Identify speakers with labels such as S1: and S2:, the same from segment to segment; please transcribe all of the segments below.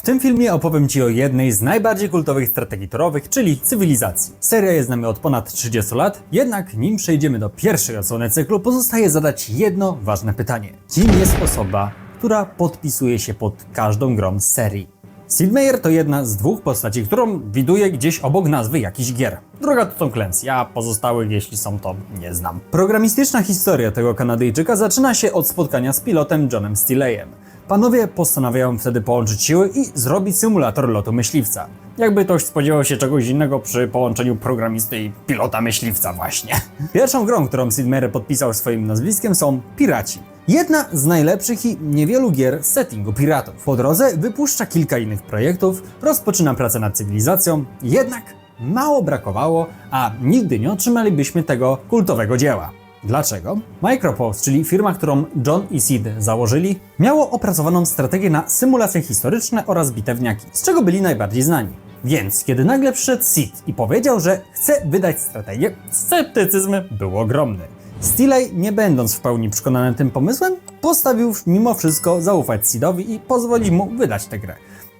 S1: tym filmie opowiem Ci o jednej z najbardziej kultowych strategii torowych, czyli Cywilizacji. Seria jest z nami od ponad 30 lat, jednak nim przejdziemy do pierwszej odsłony cyklu, pozostaje zadać jedno ważne pytanie. Kim jest osoba, która podpisuje się pod każdą grą z serii? Sid Meier to jedna z dwóch postaci, którą widuję gdzieś obok nazwy jakichś gier. Druga to Tom Clancy, a pozostałych, jeśli są, to nie znam. Programistyczna historia tego Kanadyjczyka zaczyna się od spotkania z pilotem Johnem Stealeyem. Panowie postanawiają wtedy połączyć siły i zrobić symulator lotu myśliwca. Jakby ktoś spodziewał się czegoś innego przy połączeniu programisty i pilota myśliwca właśnie. Pierwszą grą, którą Sid Meier podpisał swoim nazwiskiem, są Piraci. Jedna z najlepszych i niewielu gier z settingu piratów. Po drodze wypuszcza kilka innych projektów, rozpoczyna pracę nad Cywilizacją, jednak mało brakowało, a nigdy nie otrzymalibyśmy tego kultowego dzieła. Dlaczego? Micropost, czyli firma, którą John i Sid założyli, miało opracowaną strategię na symulacje historyczne oraz bitewniaki, z czego byli najbardziej znani. Więc kiedy nagle przyszedł Sid i powiedział, że chce wydać strategię, sceptycyzm był ogromny. Stealey, nie będąc w pełni przekonany tym pomysłem, postanowił mimo wszystko zaufać Sidowi i pozwolić mu wydać tę grę.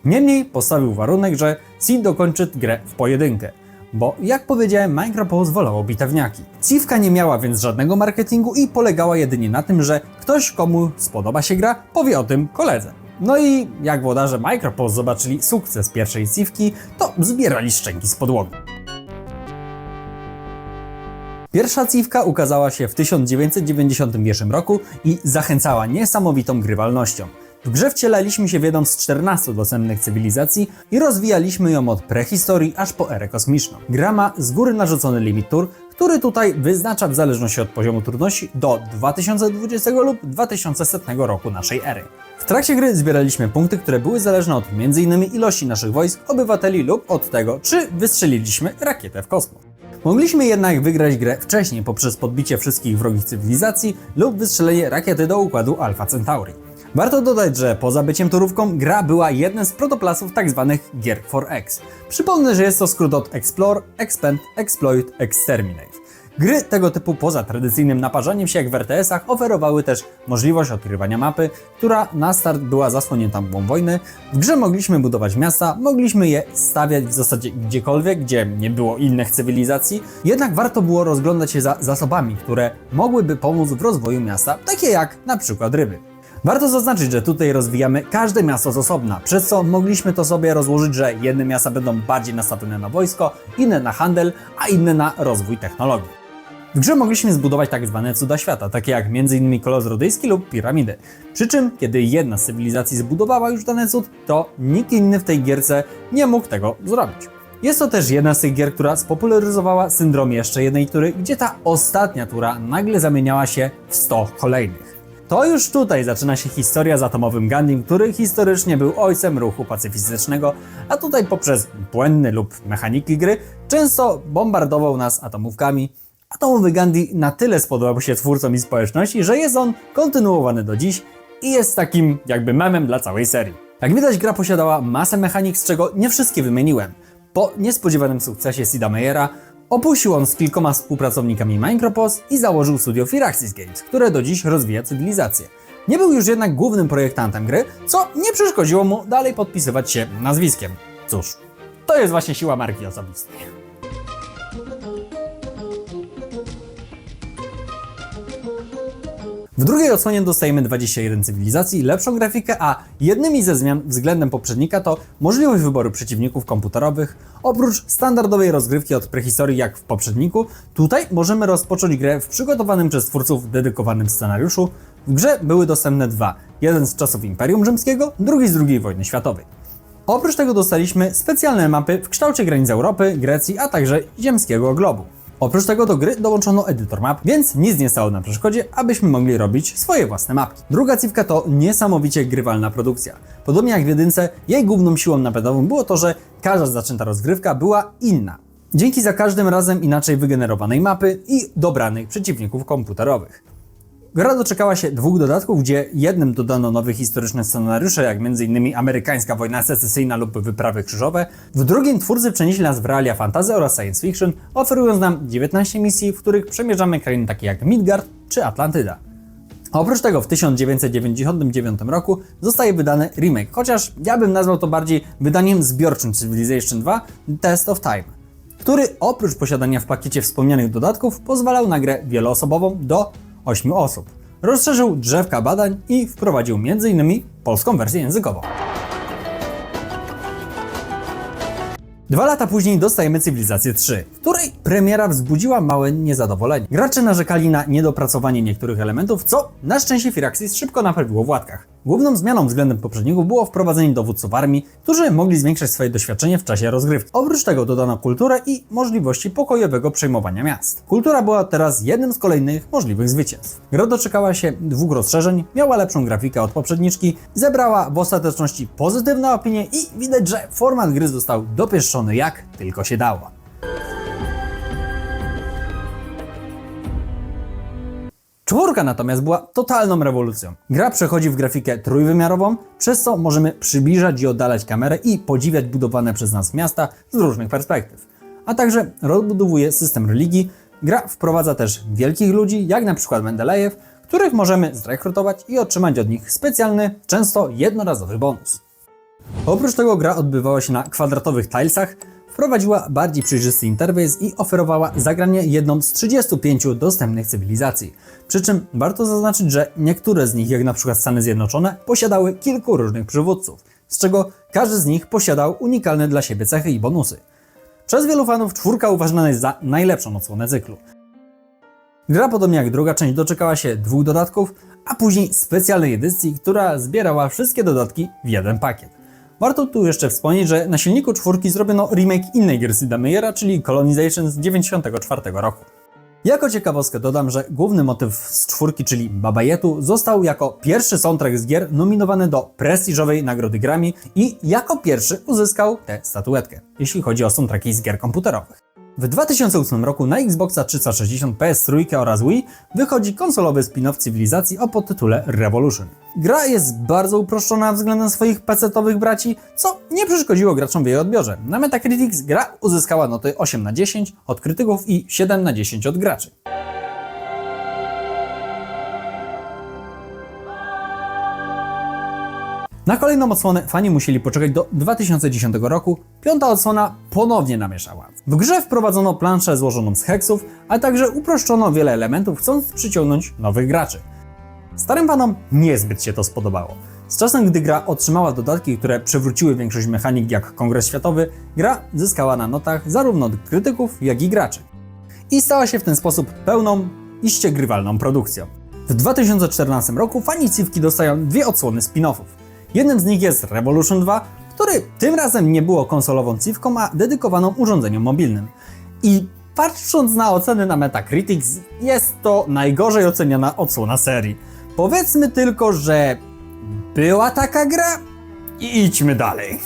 S1: Niemniej postawił warunek, że Sid dokończy grę w pojedynkę. Bo jak powiedziałem, Micropost wolało bitewniaki. Cywka nie miała więc żadnego marketingu i polegała jedynie na tym, że ktoś, komu spodoba się gra, powie o tym koledze. No i jak włodarze Micropost zobaczyli sukces pierwszej Cywki, to zbierali szczęki z podłogi. Pierwsza Cywka ukazała się w 1991 roku i zachęcała niesamowitą grywalnością. W grze wcielaliśmy się w jedną z 14 dostępnych cywilizacji i rozwijaliśmy ją od prehistorii aż po erę kosmiczną. Gra ma z góry narzucony limit tur, który tutaj wyznacza w zależności od poziomu trudności do 2020 lub 2100 roku naszej ery. W trakcie gry zbieraliśmy punkty, które były zależne od m.in. ilości naszych wojsk, obywateli lub od tego, czy wystrzeliliśmy rakietę w kosmos. Mogliśmy jednak wygrać grę wcześniej poprzez podbicie wszystkich wrogich cywilizacji lub wystrzelenie rakiety do układu Alpha Centauri. Warto dodać, że poza byciem turówką, gra była jednym z protoplasów tzw. gier 4X. Przypomnę, że jest to skrót od Explore, Expand, Exploit, Exterminate. Gry tego typu poza tradycyjnym naparzaniem się jak w RTS-ach oferowały też możliwość odkrywania mapy, która na start była zasłonięta mgłą wojny. W grze mogliśmy budować miasta, mogliśmy je stawiać w zasadzie gdziekolwiek, gdzie nie było innych cywilizacji, jednak warto było rozglądać się za zasobami, które mogłyby pomóc w rozwoju miasta, takie jak na przykład ryby. Warto zaznaczyć, że tutaj rozwijamy każde miasto z osobna, przez co mogliśmy to sobie rozłożyć, że jedne miasta będą bardziej nastawione na wojsko, inne na handel, a inne na rozwój technologii. W grze mogliśmy zbudować tak zwane cuda świata, takie jak m.in. Kolos Rodyjski lub piramidy. Przy czym, kiedy jedna z cywilizacji zbudowała już dany cud, to nikt inny w tej gierce nie mógł tego zrobić. Jest to też jedna z tych gier, która spopularyzowała syndrom jeszcze jednej tury, gdzie ta ostatnia tura nagle zamieniała się w 100 kolejnych. To już tutaj zaczyna się historia z atomowym Gandhim, który historycznie był ojcem ruchu pacyfistycznego, a tutaj poprzez błędny lub mechaniki gry często bombardował nas atomówkami. Atomowy Gandhi na tyle spodobał się twórcom i społeczności, że jest on kontynuowany do dziś i jest takim jakby memem dla całej serii. Jak widać, gra posiadała masę mechanik, z czego nie wszystkie wymieniłem. Po niespodziewanym sukcesie Sida Meiera opuścił on z kilkoma współpracownikami Micropost i założył studio Firaxis Games, które do dziś rozwija Cywilizację. Nie był już jednak głównym projektantem gry, co nie przeszkodziło mu dalej podpisywać się nazwiskiem. Cóż, to jest właśnie siła marki osobistej. W drugiej odsłonie dostajemy 21 cywilizacji, lepszą grafikę, a jednymi ze zmian względem poprzednika to możliwość wyboru przeciwników komputerowych. Oprócz standardowej rozgrywki od prehistorii jak w poprzedniku, tutaj możemy rozpocząć grę w przygotowanym przez twórców dedykowanym scenariuszu. W grze były dostępne dwa, jeden z czasów Imperium Rzymskiego, drugi z II wojny światowej. Oprócz tego dostaliśmy specjalne mapy w kształcie granic Europy, Grecji, a także ziemskiego globu. Oprócz tego do gry dołączono edytor map, więc nic nie stało na przeszkodzie, abyśmy mogli robić swoje własne mapki. Druga Cywka to niesamowicie grywalna produkcja. Podobnie jak w jedynce, jej główną siłą napędową było to, że każda zaczęta rozgrywka była inna. Dzięki za każdym razem inaczej wygenerowanej mapy i dobranych przeciwników komputerowych. Gra doczekała się dwóch dodatków, gdzie jednym dodano nowe historyczne scenariusze, jak m.in. amerykańska wojna secesyjna lub wyprawy krzyżowe. W drugim twórcy przenieśli nas w realia fantasy oraz science fiction, oferując nam 19 misji, w których przemierzamy krainy takie jak Midgard czy Atlantyda. Oprócz tego w 1999 roku zostaje wydany remake, chociaż ja bym nazwał to bardziej wydaniem zbiorczym Civilization 2 Test of Time, który oprócz posiadania w pakiecie wspomnianych dodatków pozwalał na grę wieloosobową do 8 osób. Rozszerzył drzewka badań i wprowadził m.in. polską wersję językową. 2 lata później dostajemy Cywilizację 3, której premiera wzbudziła małe niezadowolenie. Gracze narzekali na niedopracowanie niektórych elementów, co na szczęście Firaxis szybko naprawiło w łatkach. Główną zmianą względem poprzedników było wprowadzenie dowódców armii, którzy mogli zwiększać swoje doświadczenie w czasie rozgrywki. Oprócz tego dodano kulturę i możliwości pokojowego przejmowania miast. Kultura była teraz jednym z kolejnych możliwych zwycięstw. Gra doczekała się 2 rozszerzeń, miała lepszą grafikę od poprzedniczki, zebrała w ostateczności pozytywne opinie i widać, że format gry został dopieszczony jak tylko się dało. Czwórka natomiast była totalną rewolucją. Gra przechodzi w grafikę trójwymiarową, przez co możemy przybliżać i oddalać kamerę i podziwiać budowane przez nas miasta z różnych perspektyw. A także rozbudowuje system religii. Gra wprowadza też wielkich ludzi, jak na przykład Mendelejew, których możemy zrekrutować i otrzymać od nich specjalny, często jednorazowy bonus. Oprócz tego gra odbywała się na kwadratowych tilesach, wprowadziła bardziej przejrzysty interfejs i oferowała zagranie jedną z 35 dostępnych cywilizacji. Przy czym warto zaznaczyć, że niektóre z nich, jak na przykład Stany Zjednoczone, posiadały kilku różnych przywódców, z czego każdy z nich posiadał unikalne dla siebie cechy i bonusy. Przez wielu fanów czwórka uważana jest za najlepszą odsłonę cyklu. Gra, podobnie jak druga część, doczekała się 2 dodatków, a później specjalnej edycji, która zbierała wszystkie dodatki w jeden pakiet. Warto tu jeszcze wspomnieć, że na silniku czwórki zrobiono remake innej gry Sida Meiera, czyli Colonization z 1994 roku. Jako ciekawostkę dodam, że główny motyw z czwórki, czyli Baba Yetu, został jako pierwszy soundtrack z gier nominowany do prestiżowej nagrody Grammy i jako pierwszy uzyskał tę statuetkę, jeśli chodzi o soundtracki z gier komputerowych. W 2008 roku na Xboxa 360, PS3 oraz Wii wychodzi konsolowy spin-off Cywilizacji o podtytule Revolution. Gra jest bardzo uproszczona względem swoich pecetowych braci, co nie przeszkodziło graczom w jej odbiorze. Na Metacritic gra uzyskała noty 8/10 od krytyków i 7/10 od graczy. Na kolejną odsłonę fani musieli poczekać do 2010 roku. 5. odsłona ponownie namieszała. W grze wprowadzono planszę złożoną z heksów, a także uproszczono wiele elementów, chcąc przyciągnąć nowych graczy. Starym fanom niezbyt się to spodobało. Z czasem, gdy gra otrzymała dodatki, które przywróciły większość mechanik jak Kongres Światowy, gra zyskała na notach zarówno od krytyków, jak i graczy. I stała się w ten sposób pełną, iście grywalną produkcją. W 2014 roku fani Civki dostają 2 odsłony spin-offów. Jednym z nich jest Revolution 2, który tym razem nie było konsolową cywką, a dedykowaną urządzeniom mobilnym. I patrząc na oceny na Metacritic, jest to najgorzej oceniana odsłona serii. Powiedzmy tylko, że była taka gra i idźmy dalej.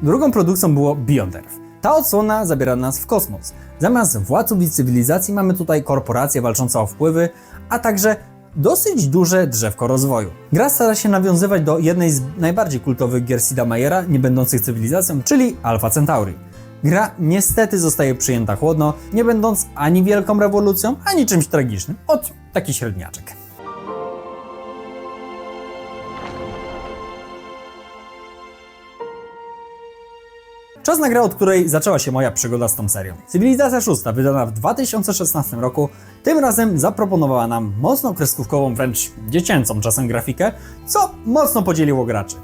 S1: Drugą produkcją było Beyond Earth. Ta odsłona zabiera nas w kosmos. Zamiast władców i cywilizacji mamy tutaj korporacje walczące o wpływy, a także dosyć duże drzewko rozwoju. Gra stara się nawiązywać do jednej z najbardziej kultowych gier Sida Meiera, nie będących cywilizacją, czyli Alpha Centauri. Gra niestety zostaje przyjęta chłodno, nie będąc ani wielką rewolucją, ani czymś tragicznym. Taki średniaczek. Czas na grę, od której zaczęła się moja przygoda z tą serią. Cywilizacja 6, wydana w 2016 roku, tym razem zaproponowała nam mocno kreskówkową, wręcz dziecięcą czasem grafikę, co mocno podzieliło graczy.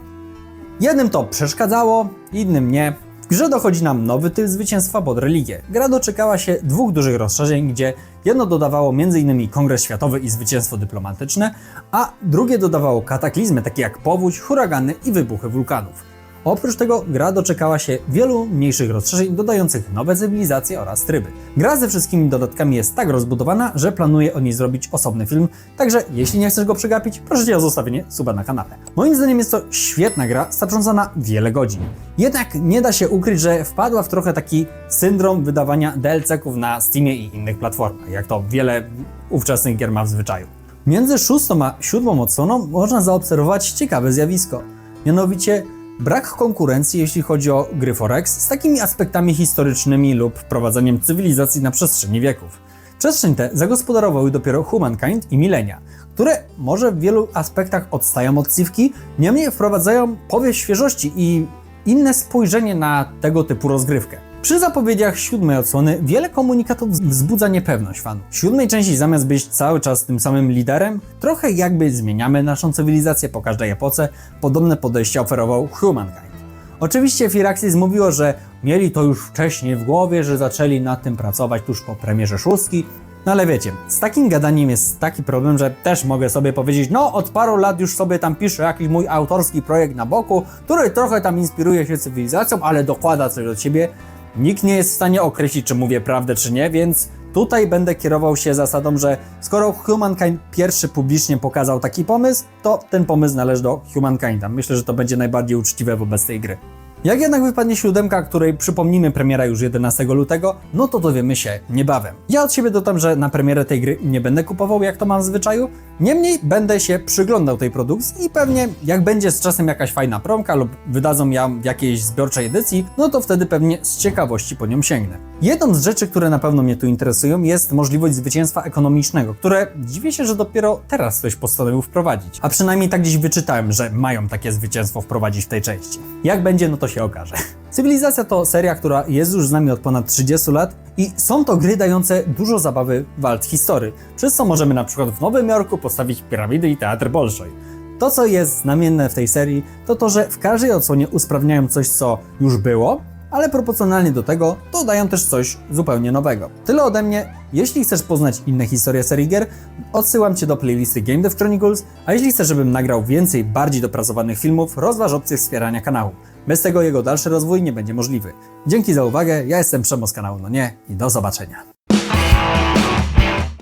S1: Jednym to przeszkadzało, innym nie. W grze dochodzi nam nowy typ zwycięstwa pod religię. Gra doczekała się 2 dużych rozszerzeń, gdzie jedno dodawało m.in. Kongres Światowy i zwycięstwo dyplomatyczne, a drugie dodawało kataklizmy takie jak powódź, huragany i wybuchy wulkanów. Oprócz tego gra doczekała się wielu mniejszych rozszerzeń dodających nowe cywilizacje oraz tryby. Gra ze wszystkimi dodatkami jest tak rozbudowana, że planuję o niej zrobić osobny film, także jeśli nie chcesz go przegapić, proszę Cię o zostawienie suba na kanale. Moim zdaniem jest to świetna gra, starcząca na wiele godzin. Jednak nie da się ukryć, że wpadła w trochę taki syndrom wydawania DLC-ków na Steamie i innych platformach, jak to wiele ówczesnych gier ma w zwyczaju. Między 6. a 7. odsłoną można zaobserwować ciekawe zjawisko, mianowicie brak konkurencji, jeśli chodzi o gry Forex, z takimi aspektami historycznymi lub wprowadzeniem cywilizacji na przestrzeni wieków. Przestrzeń tę zagospodarowały dopiero Humankind i Millennia, które może w wielu aspektach odstają od Civki, niemniej wprowadzają powiew świeżości i inne spojrzenie na tego typu rozgrywkę. Przy zapowiedziach 7. odsłony wiele komunikatów wzbudza niepewność fanów. W 7. części zamiast być cały czas tym samym liderem, trochę jakby zmieniamy naszą cywilizację po każdej epoce, podobne podejście oferował Humankind. Oczywiście Firaxis mówiło, że mieli to już wcześniej w głowie, że zaczęli nad tym pracować tuż po premierze 6. No ale wiecie, z takim gadaniem jest taki problem, że też mogę sobie powiedzieć, no od paru lat już sobie tam piszę jakiś mój autorski projekt na boku, który trochę tam inspiruje się cywilizacją, ale dokłada coś do siebie. Nikt nie jest w stanie określić, czy mówię prawdę, czy nie, więc tutaj będę kierował się zasadą, że skoro Humankind pierwszy publicznie pokazał taki pomysł, to ten pomysł należy do Humankinda. Myślę, że to będzie najbardziej uczciwe wobec tej gry. Jak jednak wypadnie 7, której przypomnijmy premiera już 11 lutego, no to dowiemy się niebawem. Ja od siebie dodam, że na premierę tej gry nie będę kupował, jak to mam w zwyczaju, niemniej będę się przyglądał tej produkcji i pewnie jak będzie z czasem jakaś fajna promka lub wydadzą ją w jakiejś zbiorczej edycji, no to wtedy pewnie z ciekawości po nią sięgnę. Jedną z rzeczy, które na pewno mnie tu interesują, jest możliwość zwycięstwa ekonomicznego, które dziwię się, że dopiero teraz ktoś postanowił wprowadzić. A przynajmniej tak gdzieś wyczytałem, że mają takie zwycięstwo wprowadzić w tej części. Jak będzie, no to się okaże. Cywilizacja to seria, która jest już z nami od ponad 30 lat i są to gry dające dużo zabawy w alt historii, przez co możemy na przykład w Nowym Jorku postawić piramidy i teatr Bolszoi. To, co jest znamienne w tej serii, to to, że w każdej odsłonie usprawniają coś, co już było, ale proporcjonalnie do tego dodają też coś zupełnie nowego. Tyle ode mnie. Jeśli chcesz poznać inne historie serii gier, odsyłam Cię do playlisty Game Dev Chronicles, a jeśli chcesz, żebym nagrał więcej bardziej dopracowanych filmów, rozważ opcję wspierania kanału. Bez tego jego dalszy rozwój nie będzie możliwy. Dzięki za uwagę, ja jestem Przemo z kanału No Nie i do zobaczenia.